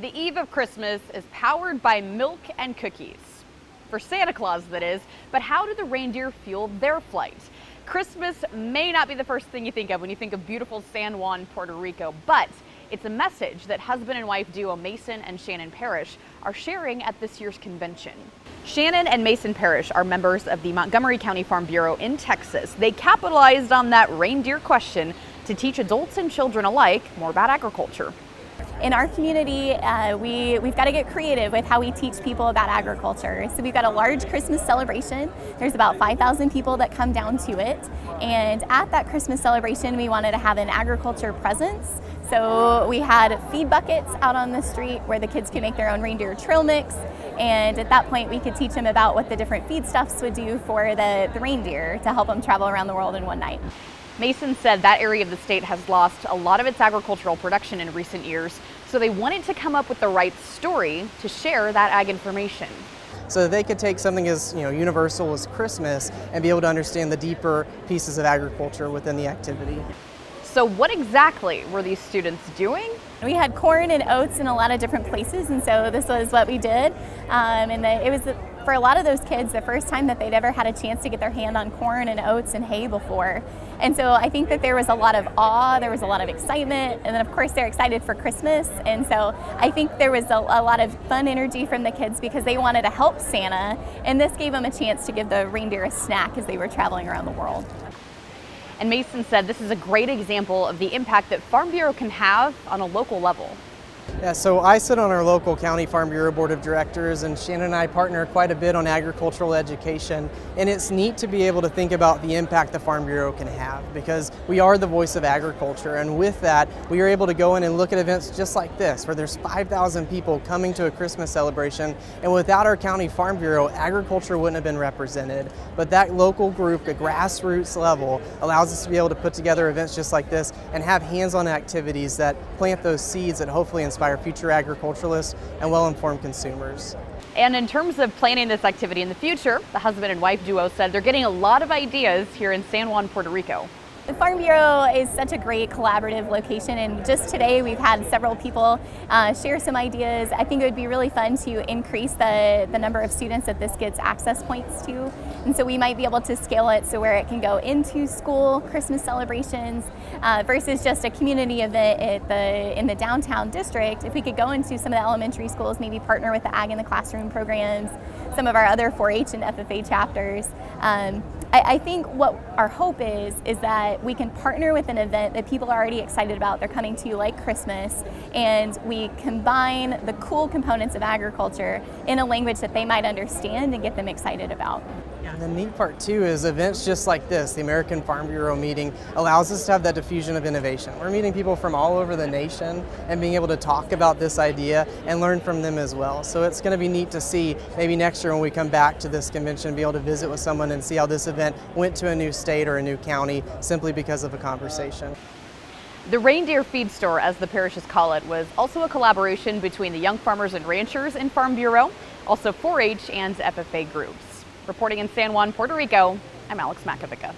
The eve of Christmas is powered by milk and cookies. For Santa Claus, that is. But how do the reindeer fuel their flight? Christmas may not be the first thing you think of when you think of beautiful San Juan, Puerto Rico, but it's a message that husband and wife duo Mason and Shannon Parish are sharing at this year's convention. Shannon and Mason Parish are members of the Montgomery County Farm Bureau in Texas. They capitalized on that reindeer question to teach adults and children alike more about agriculture. In our community, we've got to get creative with how we teach people about agriculture. So we've got a large Christmas celebration. There's about 5,000 people that come down to it. And at that Christmas celebration, we wanted to have an agriculture presence. So we had feed buckets out on the street where the kids could make their own reindeer trail mix. And at that point, we could teach them about what the different feedstuffs would do for the reindeer to help them travel around the world in one night. Mason said that area of the state has lost a lot of its agricultural production in recent years, so they wanted to come up with the right story to share that ag information. So that they could take something as universal as Christmas and be able to understand the deeper pieces of agriculture within the activity. So what exactly were these students doing? We had corn and oats in a lot of different places, and so this was what we did. It was for a lot of those kids the first time that they'd ever had a chance to get their hand on corn and oats and hay before. And so I think that there was a lot of awe, there was a lot of excitement, and then of course they're excited for Christmas. And so I think there was a lot of fun energy from the kids because they wanted to help Santa, and this gave them a chance to give the reindeer a snack as they were traveling around the world. And Mason said this is a great example of the impact that Farm Bureau can have on a local level. Yeah, so I sit on our local County Farm Bureau Board of Directors, and Shannon and I partner quite a bit on agricultural education, and it's neat to be able to think about the impact the Farm Bureau can have because we are the voice of agriculture, and with that we are able to go in and look at events just like this where there's 5,000 people coming to a Christmas celebration, and without our County Farm Bureau, agriculture wouldn't have been represented. But that local group, the grassroots level, allows us to be able to put together events just like this and have hands-on activities that plant those seeds that hopefully inspire future agriculturalists and well-informed consumers. And in terms of planning this activity in the future, the husband and wife duo said they're getting a lot of ideas here in San Juan, Puerto Rico. The Farm Bureau is such a great collaborative location, and just today we've had several people share some ideas. I think it would be really fun to increase the number of students that this gets access points to, and so we might be able to scale it so where it can go into school Christmas celebrations versus just a community event in the downtown district. If we could go into some of the elementary schools, maybe partner with the Ag in the Classroom programs, some of our other 4-H and FFA chapters. I think what our hope is that we can partner with an event that people are already excited about, they're coming to like Christmas, and we combine the cool components of agriculture in a language that they might understand and get them excited about. And the neat part too is events just like this, the American Farm Bureau meeting, allows us to have that diffusion of innovation. We're meeting people from all over the nation and being able to talk about this idea and learn from them as well. So it's going to be neat to see maybe next year when we come back to this convention, be able to visit with someone and see how this event went to a new state or a new county simply because of a conversation. The Reindeer Feed Store, as the parishes call it, was also a collaboration between the young farmers and ranchers in Farm Bureau, also 4-H and FFA groups. Reporting in San Juan, Puerto Rico, I'm Alex Makovica.